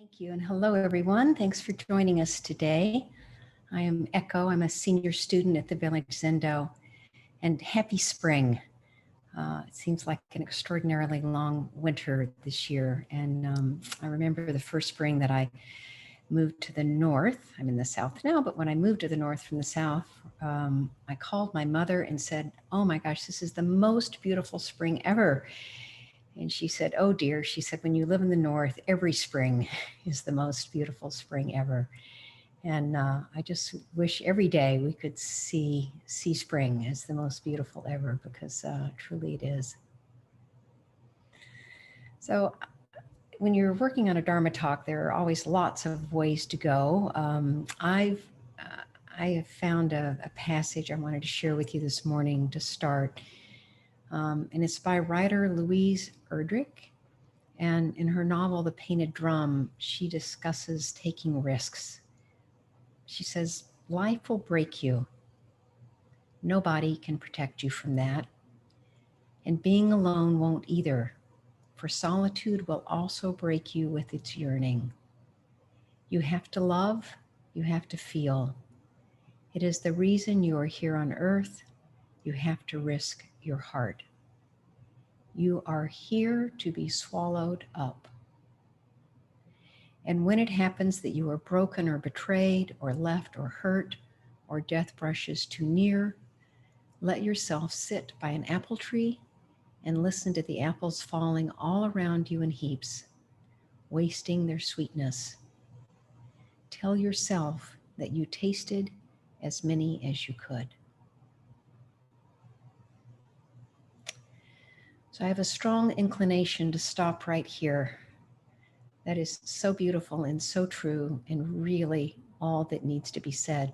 Thank you, and hello everyone. Thanks for joining us today. I am Echo. I'm a senior student at the Village Zendo, and happy spring. It seems like an extraordinarily long winter this year, and I remember the first spring that I moved to the north. I'm in the south now, but when I moved to the north from the south, I called my mother and said, "Oh my gosh, this is the most beautiful spring ever." And she said, "Oh dear," she said, "when you live in the north, every spring is the most beautiful spring ever." And I just wish every day we could see spring as the most beautiful ever, because truly it is. So when you're working on a Dharma talk, there are always lots of ways to go. I have found a passage I wanted to share with you this morning to start. And it's by writer Louise Erdrich. And in her novel, The Painted Drum, she discusses taking risks. She says, life will break you. Nobody can protect you from that. And being alone won't either, for solitude will also break you with its yearning. You have to love, you have to feel. It is the reason you are here on earth. You have to risk your heart. You are here to be swallowed up. And when it happens that you are broken or betrayed or left or hurt or death brushes too near, let yourself sit by an apple tree and listen to the apples falling all around you in heaps, wasting their sweetness. Tell yourself that you tasted as many as you could. So I have a strong inclination to stop right here. That is so beautiful and so true, and really all that needs to be said.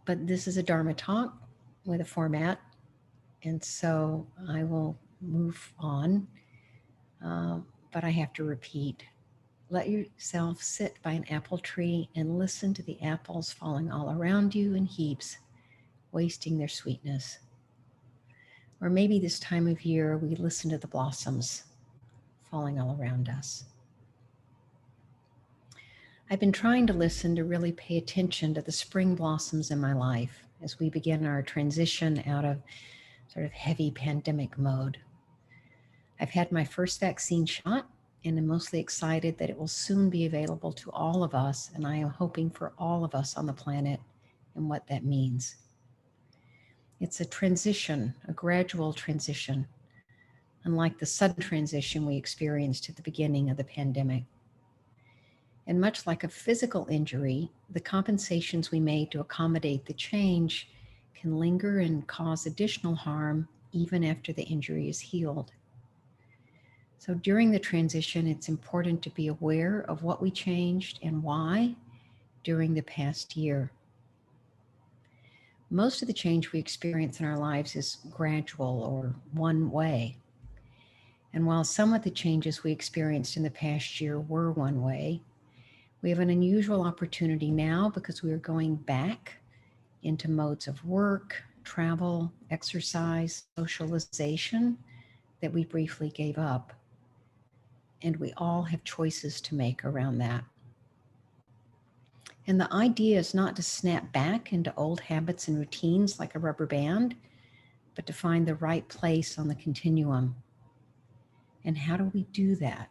But this is a Dharma talk with a format, and so I will move on. But I have to repeat, let yourself sit by an apple tree and listen to the apples falling all around you in heaps, wasting their sweetness. Or maybe this time of year, we listen to the blossoms falling all around us. I've been trying to listen to really pay attention to the spring blossoms in my life as we begin our transition out of sort of heavy pandemic mode. I've had my first vaccine shot and am mostly excited that it will soon be available to all of us, and I am hoping for all of us on the planet and what that means. It's a transition, a gradual transition, unlike the sudden transition we experienced at the beginning of the pandemic. And much like a physical injury, the compensations we made to accommodate the change can linger and cause additional harm even after the injury is healed. So during the transition, it's important to be aware of what we changed and why during the past year. Most of the change we experience in our lives is gradual or one way. And while some of the changes we experienced in the past year were one way, we have an unusual opportunity now because we are going back into modes of work, travel, exercise, socialization that we briefly gave up. And we all have choices to make around that. And the idea is not to snap back into old habits and routines like a rubber band, but to find the right place on the continuum. And how do we do that?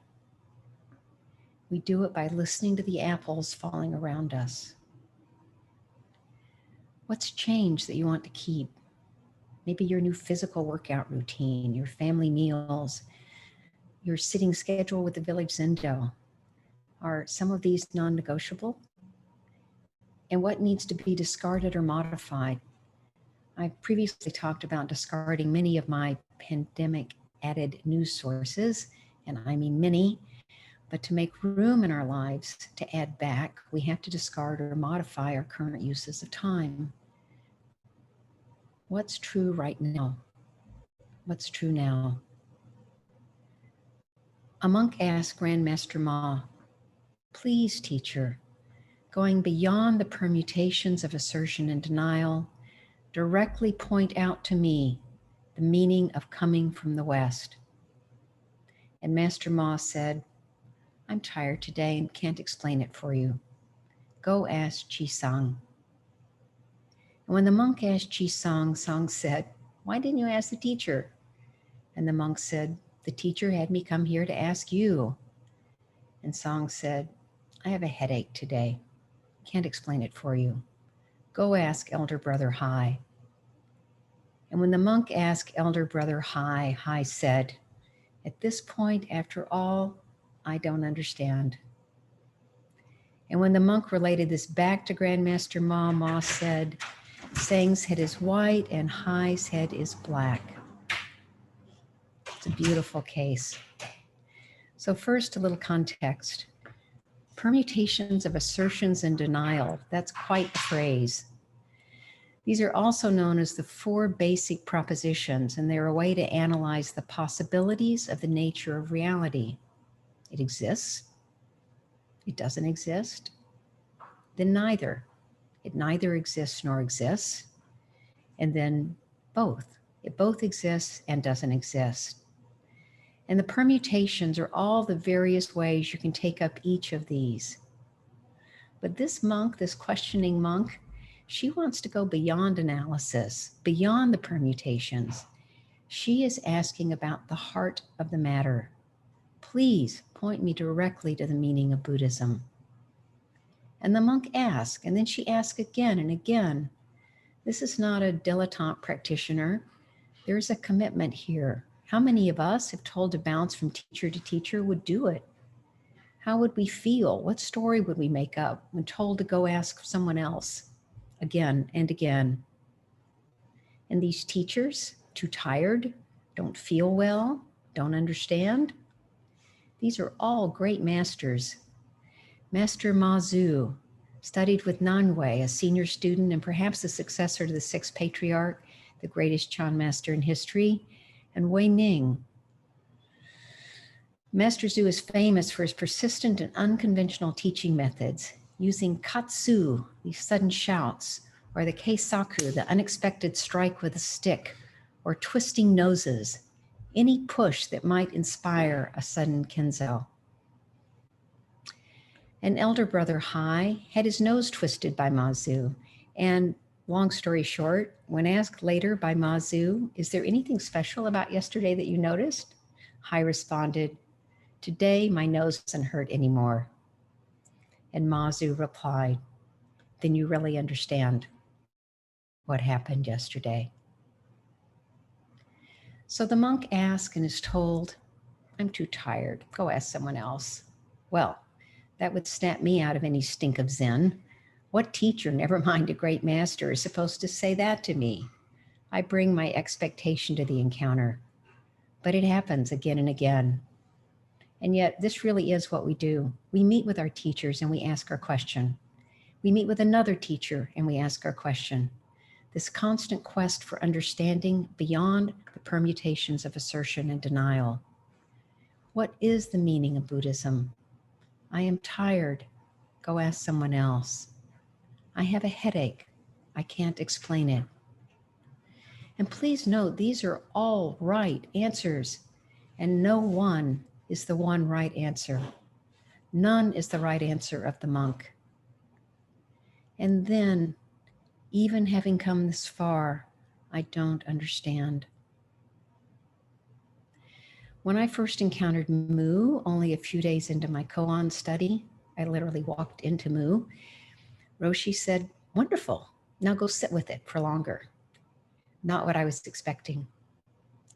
We do it by listening to the apples falling around us. What's changed that you want to keep? Maybe your new physical workout routine, your family meals, your sitting schedule with the Village Zendo. Are some of these non-negotiable? And what needs to be discarded or modified? I've previously talked about discarding many of my pandemic added news sources, and I mean many, but to make room in our lives to add back, we have to discard or modify our current uses of time. What's true right now? What's true now? A monk asked Grandmaster Ma, "Please, teacher, going beyond the permutations of assertion and denial, directly point out to me the meaning of coming from the West." And Master Ma said, I'm tired today and can't explain it for you. Go ask Chi-sang. And when the monk asked Chi-sang, Sang said, why didn't you ask the teacher? And the monk said, the teacher had me come here to ask you. And Sang said, I have a headache today. Can't explain it for you. Go ask Elder Brother Hai. And when the monk asked Elder Brother Hai, Hai said, at this point, after all, I don't understand. And when the monk related this back to Grandmaster Ma, Ma said, Sang's head is white and Hai's head is black. It's a beautiful case. So first, a little context. Permutations of assertions and denial, that's quite a phrase. These are also known as the 4 basic propositions, and they're a way to analyze the possibilities of the nature of reality. It exists, it doesn't exist, then neither. It neither exists nor exists, and then both. It both exists and doesn't exist. And the permutations are all the various ways you can take up each of these. But this monk, this questioning monk, she wants to go beyond analysis, beyond the permutations. She is asking about the heart of the matter. Please point me directly to the meaning of Buddhism. And the monk asks, and then she asks again and again. This is not a dilettante practitioner. There's a commitment here. How many of us, if told to bounce from teacher to teacher, would do it? How would we feel? What story would we make up when told to go ask someone else again and again? And these teachers, too tired, don't feel well, don't understand. These are all great masters. Master Mazu studied with Nanwei, a senior student and perhaps the successor to the 6th patriarch, the greatest Chan master in history, and Wei Ning. Master Zhu is famous for his persistent and unconventional teaching methods, using katsu, these sudden shouts, or the keisaku, the unexpected strike with a stick, or twisting noses, any push that might inspire a sudden kenzo. An elder brother, Hai, had his nose twisted by Mazu, and long story short, when asked later by Mazu, is there anything special about yesterday that you noticed? Hai responded, today my nose doesn't hurt anymore. And Mazu replied, then you really understand what happened yesterday. So the monk asks and is told, I'm too tired, go ask someone else. Well, that would snap me out of any stink of Zen. What teacher, never mind a great master, is supposed to say that to me? I bring my expectation to the encounter, but it happens again and again. And yet this really is what we do. We meet with our teachers and we ask our question. We meet with another teacher and we ask our question. This constant quest for understanding beyond the permutations of assertion and denial. What is the meaning of Buddhism? I am tired. Go ask someone else. I have a headache. I can't explain it. And please note, these are all right answers, and no one is the one right answer. None is the right answer of the monk. And then, even having come this far, I don't understand. When I first encountered Mu, only a few days into my koan study, I literally walked into Mu. Roshi said, wonderful, now go sit with it for longer. Not what I was expecting,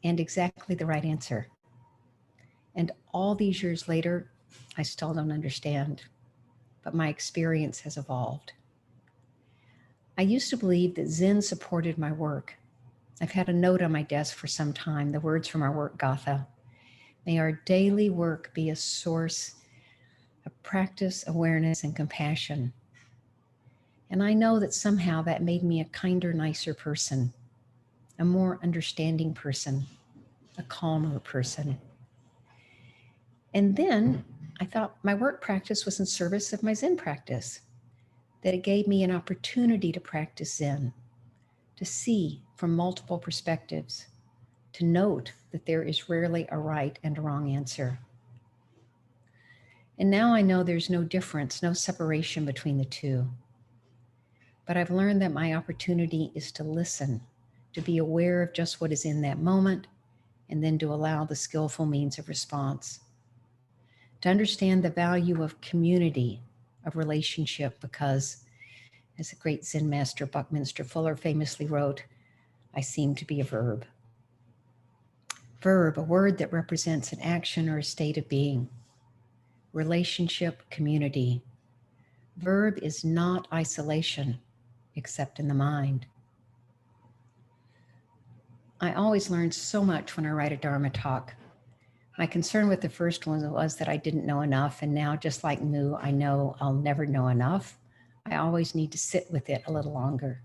and exactly the right answer. And all these years later, I still don't understand, but my experience has evolved. I used to believe that Zen supported my work. I've had a note on my desk for some time, the words from our work Gatha. May our daily work be a source of practice, awareness, and compassion. And I know that somehow that made me a kinder, nicer person, a more understanding person, a calmer person. And then I thought my work practice was in service of my Zen practice, that it gave me an opportunity to practice Zen, to see from multiple perspectives, to note that there is rarely a right and a wrong answer. And now I know there's no difference, no separation between the two. But I've learned that my opportunity is to listen, to be aware of just what is in that moment, and then to allow the skillful means of response. To understand the value of community, of relationship, because as the great Zen master Buckminster Fuller famously wrote, I seem to be a verb. Verb, a word that represents an action or a state of being. Relationship, community. Verb is not isolation, except in the mind. I always learn so much when I write a Dharma talk. My concern with the first one was that I didn't know enough, and now, just like Mu, I know I'll never know enough. I always need to sit with it a little longer.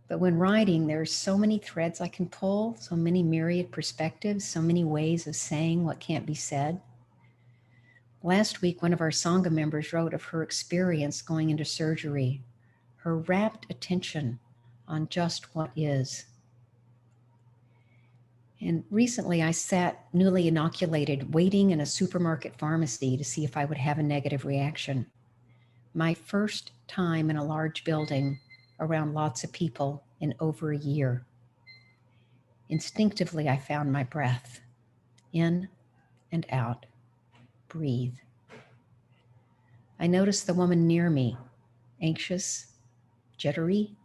But when writing, there are so many threads I can pull, so many myriad perspectives, so many ways of saying what can't be said. Last week, one of our Sangha members wrote of her experience going into surgery, her rapt attention on just what is. And recently I sat newly inoculated, waiting in a supermarket pharmacy to see if I would have a negative reaction. My first time in a large building around lots of people in over a year. Instinctively, I found my breath, in and out, breathe. I noticed the woman near me, anxious, jittery,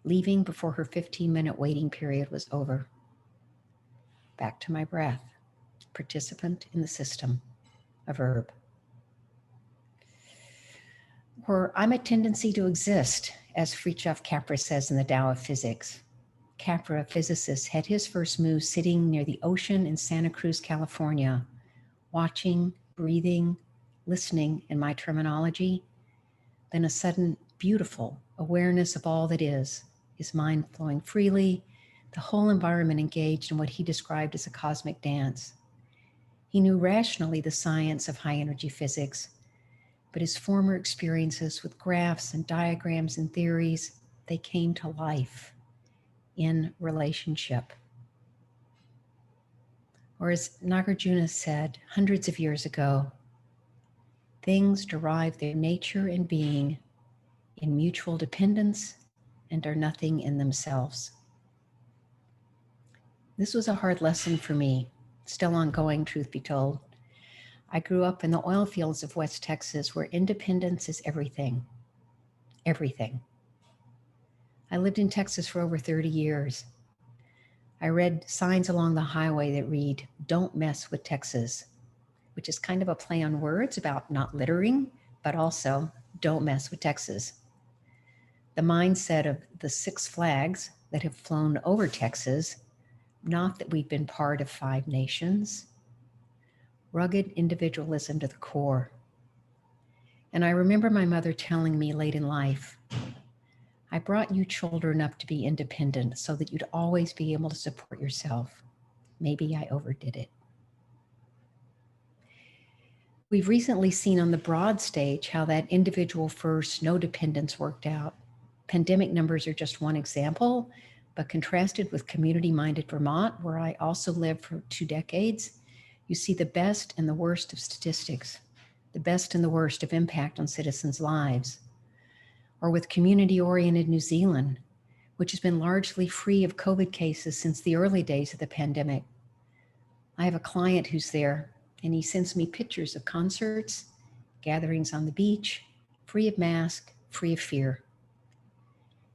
leaving before her 15-minute waiting period was over. Back to my breath, participant in the system, a verb. Or I'm a tendency to exist, as Fritjof Capra says in the Tao of Physics. Capra, a physicist, had his first move sitting near the ocean in Santa Cruz, California, watching, breathing, listening in my terminology, then a sudden beautiful awareness of all that is, his mind flowing freely, the whole environment engaged in what he described as a cosmic dance. He knew rationally the science of high energy physics, but his former experiences with graphs and diagrams and theories, they came to life in relationship. Or as Nagarjuna said hundreds of years ago, things derive their nature and being in mutual dependence and are nothing in themselves. This was a hard lesson for me, still ongoing, truth be told. I grew up in the oil fields of West Texas, where independence is everything. Everything. I lived in Texas for over 30 years. I read signs along the highway that read, "Don't mess with Texas," which is kind of a play on words about not littering, but also don't mess with Texas. The mindset of the 6 flags that have flown over Texas, not that we've been part of 5 nations, rugged individualism to the core. And I remember my mother telling me late in life, I brought you children up to be independent so that you'd always be able to support yourself. Maybe I overdid it. We've recently seen on the broad stage how that individual first, no dependence worked out. Pandemic numbers are just one example, but contrasted with community-minded Vermont, where I also lived for 2 decades, you see the best and the worst of statistics, the best and the worst of impact on citizens' lives. Or with community-oriented New Zealand, which has been largely free of COVID cases since the early days of the pandemic. I have a client who's there, and he sends me pictures of concerts, gatherings on the beach, free of mask, free of fear.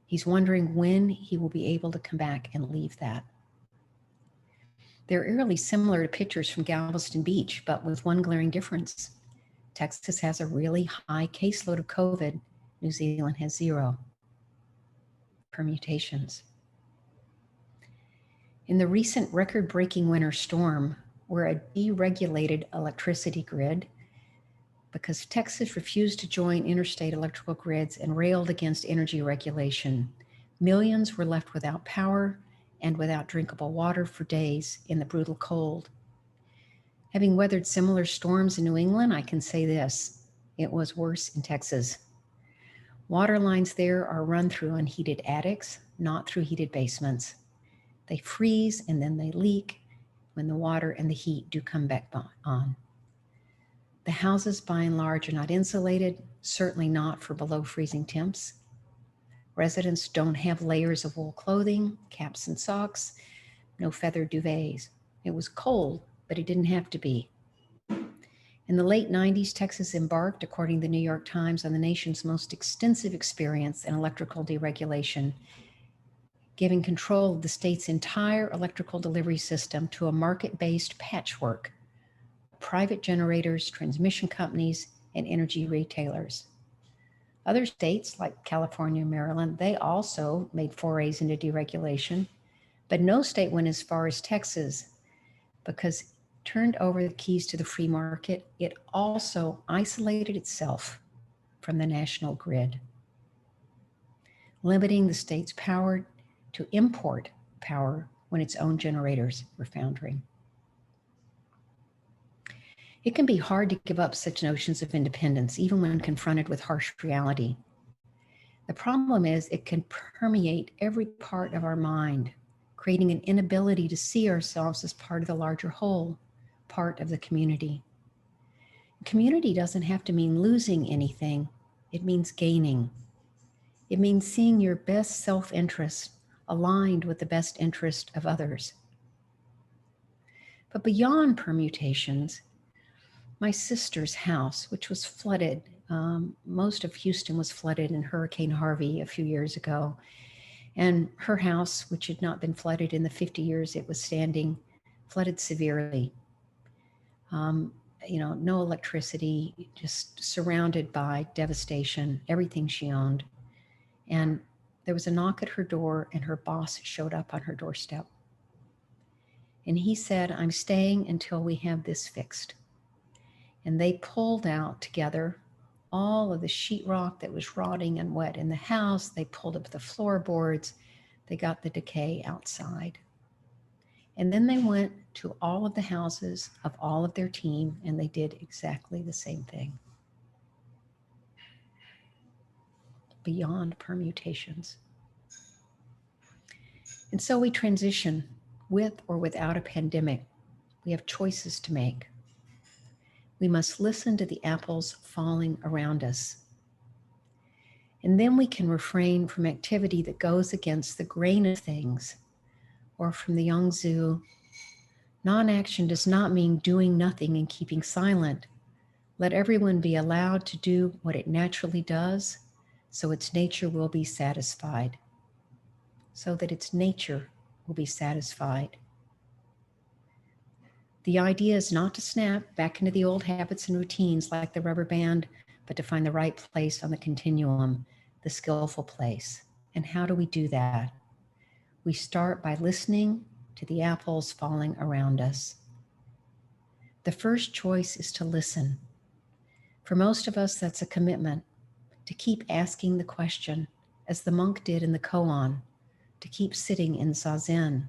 He's wondering when he will be able to come back and leave that. They're eerily similar to pictures from Galveston Beach, but with one glaring difference. Texas has a really high caseload of COVID. New Zealand has 0. Permutations. In the recent record-breaking winter storm, we're a deregulated electricity grid because Texas refused to join interstate electrical grids and railed against energy regulation. Millions were left without power and without drinkable water for days in the brutal cold. Having weathered similar storms in New England, I can say this: it was worse in Texas. Water lines there are run through unheated attics, not through heated basements. They freeze and then they leak when the water and the heat do come back on. The houses, by and large, are not insulated, certainly not for below freezing temps. Residents don't have layers of wool clothing, caps and socks, no feather duvets. It was cold, but it didn't have to be. In the late 90s, Texas embarked, according to the New York Times, on the nation's most extensive experience in electrical deregulation, giving control of the state's entire electrical delivery system to a market-based patchwork of private generators, transmission companies, and energy retailers. Other states, like California and Maryland, they also made forays into deregulation, but no state went as far as Texas because it turned over the keys to the free market. It also isolated itself from the national grid, limiting the state's power to import power when its own generators were foundering. It can be hard to give up such notions of independence, even when confronted with harsh reality. The problem is it can permeate every part of our mind, creating an inability to see ourselves as part of the larger whole, part of the community. Community doesn't have to mean losing anything. It means gaining. It means seeing your best self-interest aligned with the best interest of others. But beyond permutations, my sister's house, which was flooded, most of Houston was flooded in Hurricane Harvey a few years ago. And her house, which had not been flooded in the 50 years it was standing, flooded severely. No electricity, just surrounded by devastation, everything she owned. And there was a knock at her door and her boss showed up on her doorstep. And he said, "I'm staying until we have this fixed." And they pulled out together all of the sheetrock that was rotting and wet in the house. They pulled up the floorboards. They got the decay outside. And then they went to all of the houses of all of their team, and they did exactly the same thing. Beyond permutations. And so we transition with or without a pandemic. We have choices to make. We must listen to the apples falling around us. And then we can refrain from activity that goes against the grain of things, or from the Mazu, non-action does not mean doing nothing and keeping silent. Let everyone be allowed to do what it naturally does, so its nature will be satisfied. So that its nature will be satisfied. The idea is not to snap back into the old habits and routines like the rubber band, but to find the right place on the continuum, the skillful place. And how do we do that? We start by listening to the apples falling around us. The first choice is to listen. For most of us, that's a commitment to keep asking the question, as the monk did in the koan, to keep sitting in zazen,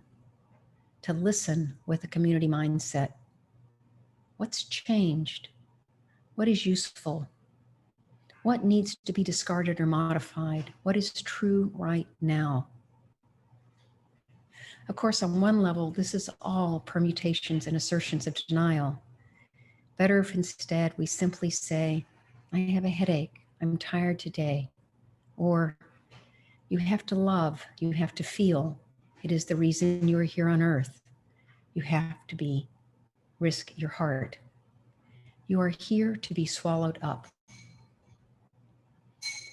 to listen with a community mindset. What's changed? What is useful? What needs to be discarded or modified? What is true right now? Of course, on one level, this is all permutations and assertions of denial. Better if instead we simply say, "I have a headache, I'm tired today," or "You have to love, you have to feel. It is the reason you are here on earth. You have to risk your heart. You are here to be swallowed up."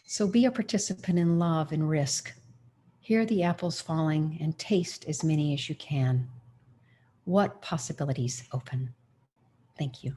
So be a participant in love and risk. Hear the apples falling and taste as many as you can. What possibilities open? Thank you.